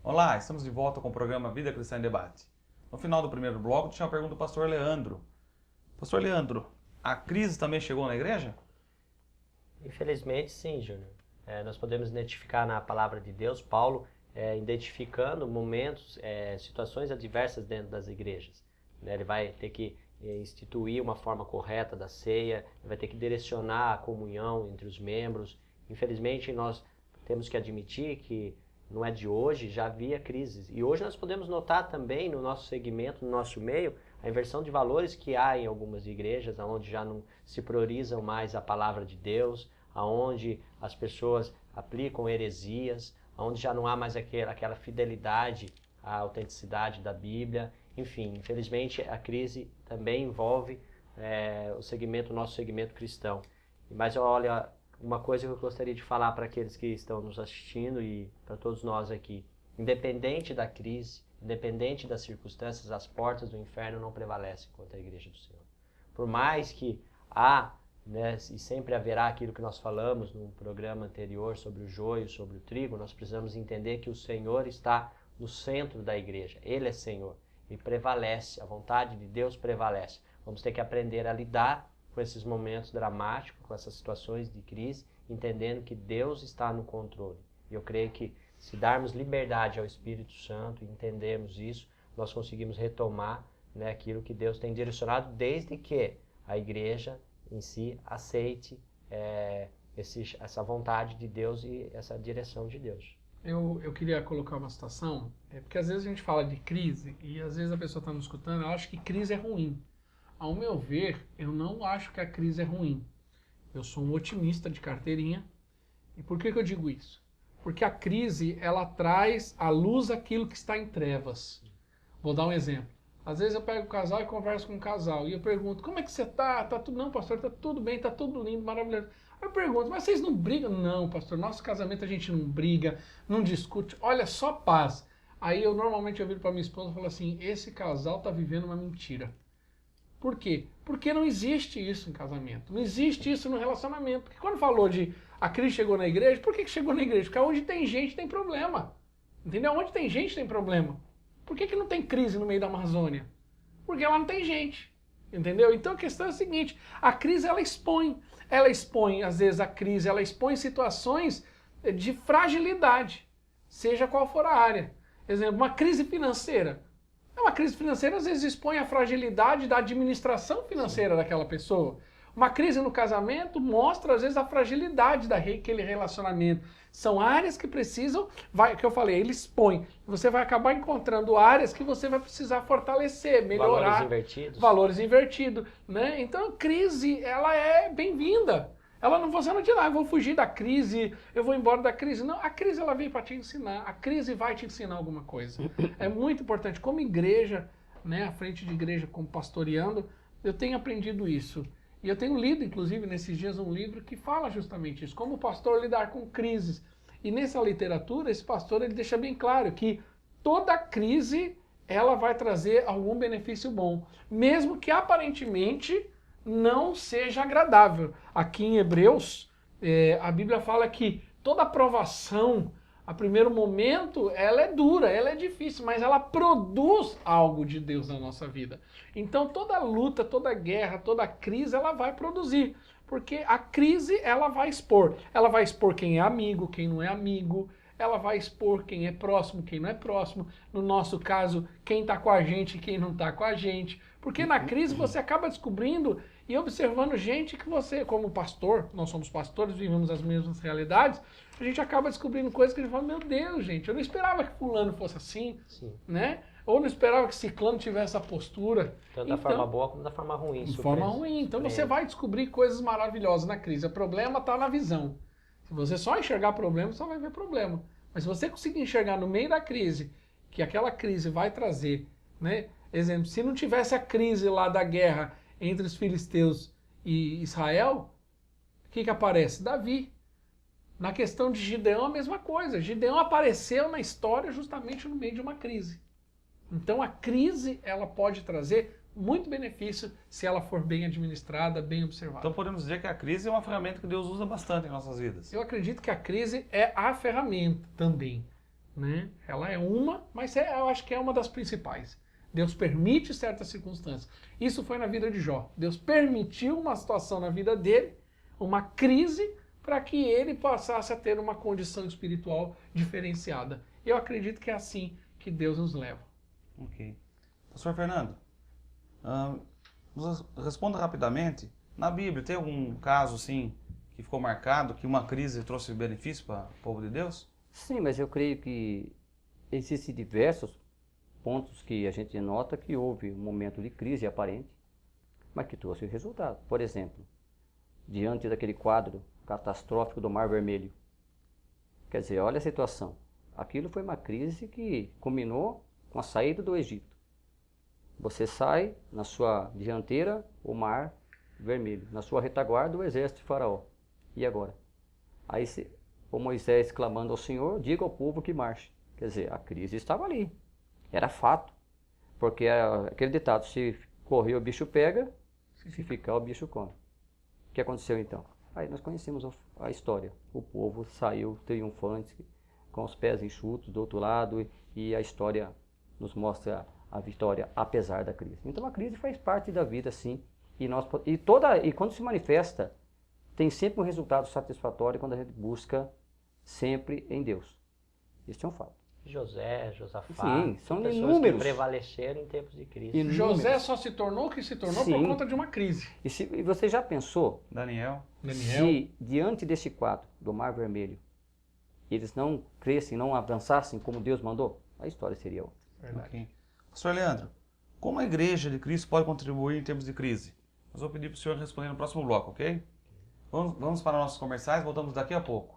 Olá, estamos de volta com o programa Vida Cristã em Debate. No final do primeiro bloco, tinha uma pergunta do pastor Leandro. Pastor Leandro, a crise também chegou na igreja? Infelizmente, sim, Júnior. Nós podemos identificar na palavra de Deus, Paulo, identificando momentos, situações adversas dentro das igrejas. Ele vai ter que instituir uma forma correta da ceia, vai ter que direcionar a comunhão entre os membros. Infelizmente, nós temos que admitir que não é de hoje, já havia crises. E hoje nós podemos notar também no nosso segmento, no nosso meio, a inversão de valores que há em algumas igrejas, onde já não se priorizam mais a palavra de Deus, onde as pessoas aplicam heresias, onde já não há mais aquela fidelidade à autenticidade da Bíblia. Enfim, infelizmente a crise também envolve o nosso segmento cristão. Mas olha, uma coisa que eu gostaria de falar para aqueles que estão nos assistindo e para todos nós aqui: independente da crise, independente das circunstâncias, as portas do inferno não prevalecem contra a igreja do Senhor. Por mais que e sempre haverá aquilo que nós falamos no programa anterior sobre o joio, sobre o trigo, nós precisamos entender que o Senhor está no centro da igreja. Ele é Senhor e prevalece, a vontade de Deus prevalece. Vamos ter que aprender a lidar com esses momentos dramáticos, com essas situações de crise, entendendo que Deus está no controle. E eu creio que se darmos liberdade ao Espírito Santo e entendermos isso, nós conseguimos retomar aquilo que Deus tem direcionado, desde que a igreja em si aceite essa vontade de Deus e essa direção de Deus. Eu queria colocar uma situação, porque às vezes a gente fala de crise e às vezes a pessoa está me escutando, ela acha que crise é ruim. Ao meu ver, eu não acho que a crise é ruim. Eu sou um otimista de carteirinha. E por que eu digo isso? Porque a crise, ela traz à luz aquilo que está em trevas. Vou dar um exemplo. Às vezes eu pego o casal e converso com o casal e eu pergunto: como é que você tá? Tá tudo? Não, pastor, tá tudo bem, tá tudo lindo, maravilhoso. Aí eu pergunto: mas vocês não brigam? Não, pastor, nosso casamento a gente não briga, não discute, olha, só paz. Aí eu normalmente viro para minha esposa e falo assim: esse casal tá vivendo uma mentira. Por quê? Porque não existe isso em casamento, não existe isso no relacionamento. Porque quando falou de a crise chegou na igreja, por que chegou na igreja? Porque onde tem gente tem problema. Entendeu? Onde tem gente tem problema. Por que não tem crise no meio da Amazônia? Porque lá não tem gente. Entendeu? Então a questão é a seguinte: a crise ela expõe, às vezes a crise, ela expõe situações de fragilidade, seja qual for a área. Exemplo, uma crise financeira. Uma crise financeira às vezes expõe a fragilidade da administração financeira daquela pessoa. Uma crise no casamento mostra às vezes a fragilidade daquele relacionamento. São áreas que precisam, que eu falei, ele expõe. Você vai acabar encontrando áreas que você vai precisar fortalecer, melhorar. Valores invertidos. Né? Então a crise, ela é bem-vinda. Você não diz, eu vou fugir da crise, eu vou embora da crise. Não, a crise ela vem para te ensinar, a crise vai te ensinar alguma coisa. É muito importante. Como igreja, à frente de igreja, como pastoreando, eu tenho aprendido isso. E eu tenho lido, inclusive, nesses dias um livro que fala justamente isso, como o pastor lidar com crises. E nessa literatura, esse pastor ele deixa bem claro que toda crise ela vai trazer algum benefício bom, mesmo que aparentemente não seja agradável. Aqui em Hebreus, a Bíblia fala que toda provação, a primeiro momento, ela é dura, ela é difícil, mas ela produz algo de Deus na nossa vida. Então toda luta, toda guerra, toda crise, ela vai produzir. Porque a crise, ela vai expor. Ela vai expor quem é amigo, quem não é amigo. Ela vai expor quem é próximo, quem não é próximo. No nosso caso, quem está com a gente e quem não está com a gente. Porque na crise você acaba descobrindo e observando gente que você, como pastor, nós somos pastores, vivemos as mesmas realidades, a gente acaba descobrindo coisas que a gente fala: meu Deus, gente, eu não esperava que fulano fosse assim, né? Ou não esperava que ciclano tivesse essa postura. Tanto da forma boa como da forma ruim. De forma ruim. Então você vai descobrir coisas maravilhosas na crise. O problema está na visão. Se você só enxergar problema, você só vai ver problema. Mas se você conseguir enxergar no meio da crise, que aquela crise vai trazer, né? Exemplo, se não tivesse a crise lá da guerra entre os filisteus e Israel, o que aparece? Davi. Na questão de Gideão, a mesma coisa. Gideão apareceu na história justamente no meio de uma crise. Então a crise ela pode trazer muito benefício se ela for bem administrada, bem observada. Então podemos dizer que a crise é uma ferramenta que Deus usa bastante em nossas vidas. Eu acredito que a crise é a ferramenta também. né? Ela é uma, mas eu acho que é uma das principais. Deus permite certas circunstâncias. Isso foi na vida de Jó. Deus permitiu uma situação na vida dele, uma crise, para que ele passasse a ter uma condição espiritual diferenciada. Eu acredito que é assim que Deus nos leva. Ok. Pastor Fernando, nos responda rapidamente. Na Bíblia, tem algum caso assim que ficou marcado, que uma crise trouxe benefício para o povo de Deus? Sim, mas eu creio que existem diversos pontos que a gente nota que houve um momento de crise aparente, mas que trouxe resultado. Por exemplo, diante daquele quadro catastrófico do Mar Vermelho. Quer dizer, olha a situação. Aquilo foi uma crise que culminou com a saída do Egito. Você sai, na sua dianteira, o Mar Vermelho. Na sua retaguarda, o exército de Faraó. E agora? Aí o Moisés clamando ao Senhor, diga ao povo que marche. Quer dizer, a crise estava ali. Era fato. Porque aquele ditado, se correr o bicho pega, se ficar o bicho come. O que aconteceu então? Aí nós conhecemos a história. O povo saiu triunfante, com os pés enxutos do outro lado, e a história nos mostra a vitória apesar da crise. Então a crise faz parte da vida, sim. E quando se manifesta, tem sempre um resultado satisfatório quando a gente busca sempre em Deus. Isso é um fato. José, Josafá, Sim, são pessoas inúmeros. que prevaleceram em tempos de crise. Inúmeros. José só se tornou o que se tornou por Sim. conta de uma crise. E você já pensou Daniel? Daniel, se diante desse quadro do Mar Vermelho eles não crescem, não avançassem como Deus mandou? A história seria outra. verdade. Ok. Pastor Leandro, como a igreja de Cristo pode contribuir em tempos de crise? Mas vou pedir para o senhor responder no próximo bloco, ok? Vamos para nossos comerciais, voltamos daqui a pouco.